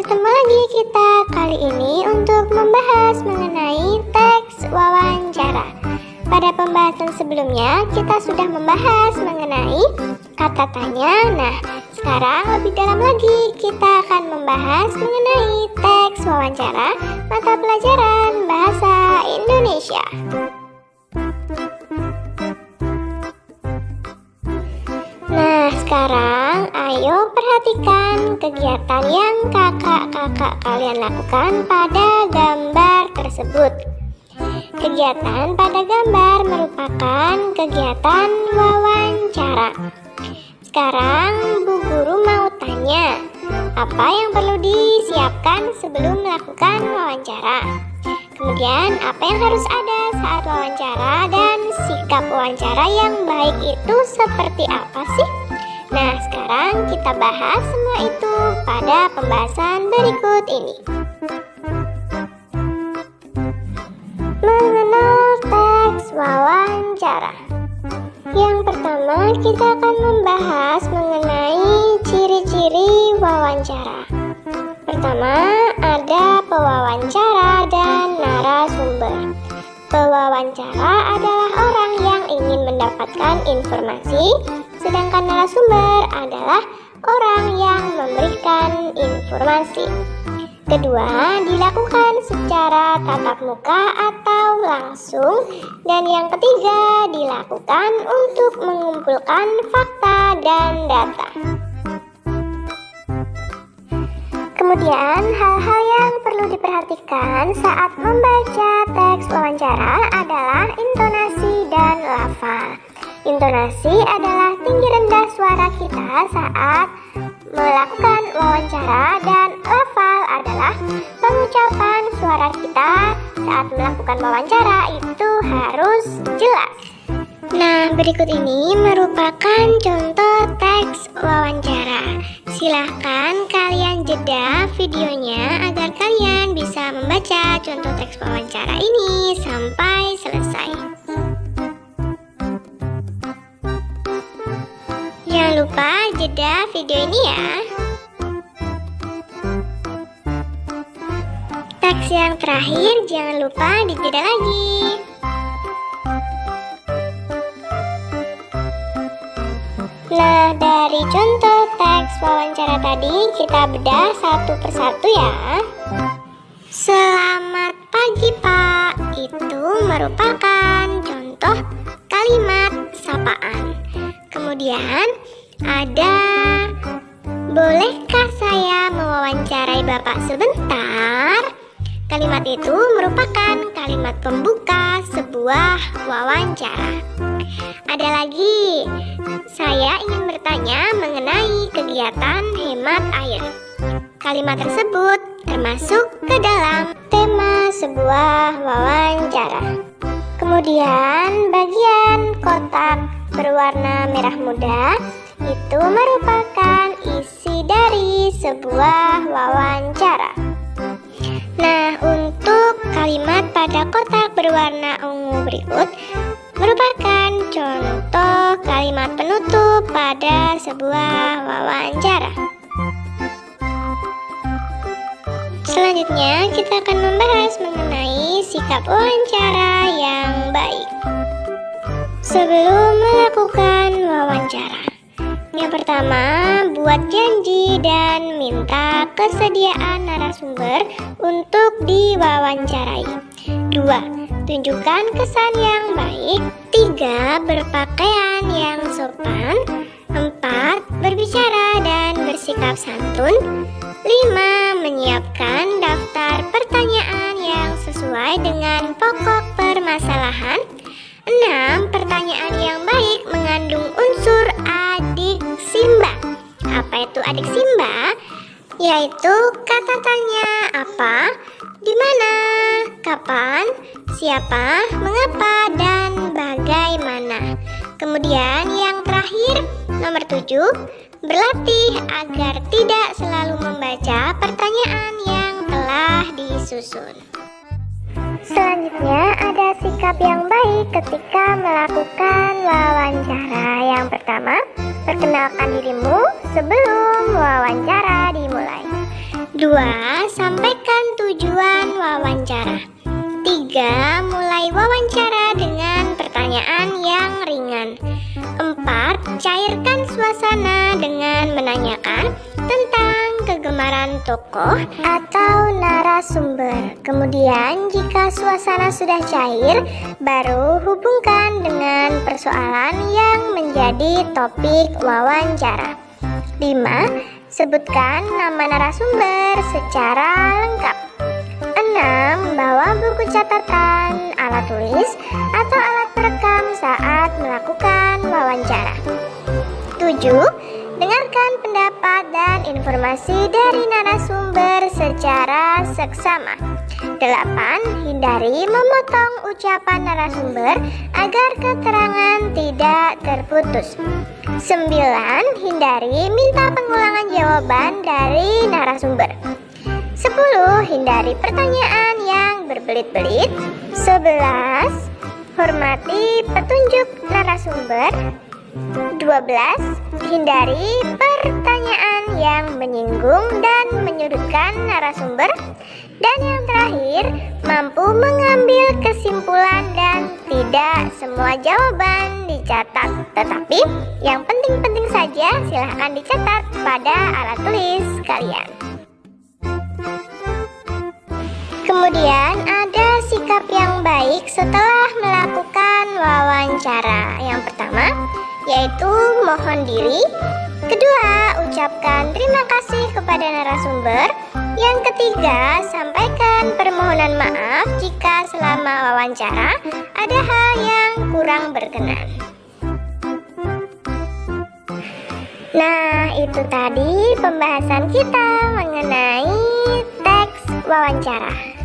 bertemu lagi kita kali ini untuk membahas mengenai teks wawancara. Pada pembahasan sebelumnya kita sudah membahas mengenai kata tanya. Nah, sekarang lebih dalam lagi kita akan membahas mengenai teks wawancara mata pelajaran Bahasa Indonesia. Nah, sekarang ayo perhatikan kegiatan yang kakak-kakak kalian lakukan pada gambar tersebut. Kegiatan pada gambar merupakan kegiatan wawancara. Sekarang Bu Guru mau tanya, apa yang perlu disiapkan sebelum melakukan wawancara? Kemudian apa yang harus ada saat wawancara dan sikap wawancara yang baik itu seperti apa sih? Nah, sekarang kita bahas semua itu pada pembahasan berikut ini. Mengenal teks wawancara. Yang pertama kita akan membahas mengenai ciri-ciri wawancara. Pertama, ada pewawancara dan narasumber. Pewawancara adalah orang yang ingin mendapatkan informasi, sedangkan narasumber adalah orang yang memberikan informasi. Kedua, dilakukan secara tatap muka atau langsung. Dan yang ketiga, dilakukan untuk mengumpulkan fakta dan data. Kemudian, hal-hal yang perlu diperhatikan saat membaca teks wawancara adalah intonasi dan lafal. Intonasi adalah tinggi rendah suara kita saat melakukan wawancara, dan lafal adalah pengucapan suara kita saat melakukan wawancara itu harus jelas. Nah, berikut ini merupakan contoh teks wawancara. Silahkan kalian jeda videonya agar kalian bisa membaca contoh teks wawancara ini sampai selesai. Jangan lupa jeda video ini ya. Teks yang terakhir jangan lupa dijeda lagi. Nah, dari contoh teks wawancara tadi kita bedah satu persatu ya. Selamat pagi Pak, itu merupakan contoh kalimat sapaan. Kemudian ada, bolehkah saya mewawancarai Bapak sebentar? Kalimat itu merupakan kalimat pembuka sebuah wawancara. Ada lagi, saya ingin bertanya mengenai kegiatan hemat air. Kalimat tersebut termasuk ke dalam tema sebuah wawancara. Kemudian bagian kotak berwarna merah muda itu merupakan isi dari sebuah wawancara. Nah, untuk kalimat pada kotak berwarna ungu berikut merupakan contoh kalimat penutup pada sebuah wawancara. Selanjutnya kita akan membahas mengenai sikap wawancara yang baik sebelum melakukan wawancara. Yang pertama, buat janji dan minta kesediaan narasumber untuk diwawancarai. 2. Tunjukkan kesan yang baik. 3. Berpakaian yang sopan. 4. Berbicara dan bersikap santun. 5. Menyiapkan daftar pertanyaan yang sesuai dengan pokok permasalahan. 6. Pertanyaan yang baik mengandung unsur adik simba. Apa itu adik simba? Yaitu kata tanya apa, di mana, kapan, siapa, mengapa, dan bagaimana. Kemudian yang terakhir, nomor 7, berlatih agar tidak selalu membaca pertanyaan yang telah disusun. Selanjutnya ada sikap yang baik ketika melakukan wawancara. Yang pertama, perkenalkan dirimu sebelum wawancara dimulai. 2. Sampaikan tujuan wawancara. 3. Mulai wawancara dengan pertanyaan yang ringan. 4. Cairkan suasana dengan menanyakan tentang kegemaran tokoh atau narasumber. Kemudian jika suasana sudah cair, baru hubungkan dengan persoalan yang menjadi topik wawancara. 5. Sebutkan nama narasumber secara lengkap. 6. Bawa buku catatan, alat tulis, atau alat perekam saat melakukan wawancara. 7. Dengarkan pendapat dan informasi dari narasumber secara seksama. 8. Hindari memotong ucapan narasumber agar keterangan tidak terputus. 9. Hindari minta pengulangan jawaban dari narasumber. 10. Hindari pertanyaan yang berbelit-belit. 11. Hormati petunjuk narasumber. 12. Hindari pertanyaan yang menyinggung dan menyudutkan narasumber. Dan yang terakhir, mampu mengambil kesimpulan dan tidak semua jawaban dicatat. Tetapi yang penting-penting saja silahkan dicatat pada alat tulis kalian. Kemudian ada sikap yang baik setelah melakukan wawancara. Yang pertama yaitu mohon diri. Kedua, ucapkan terima kasih kepada narasumber. Yang ketiga, sampaikan permohonan maaf jika selama wawancara ada hal yang kurang berkenan. Nah, itu tadi pembahasan kita mengenai teks wawancara.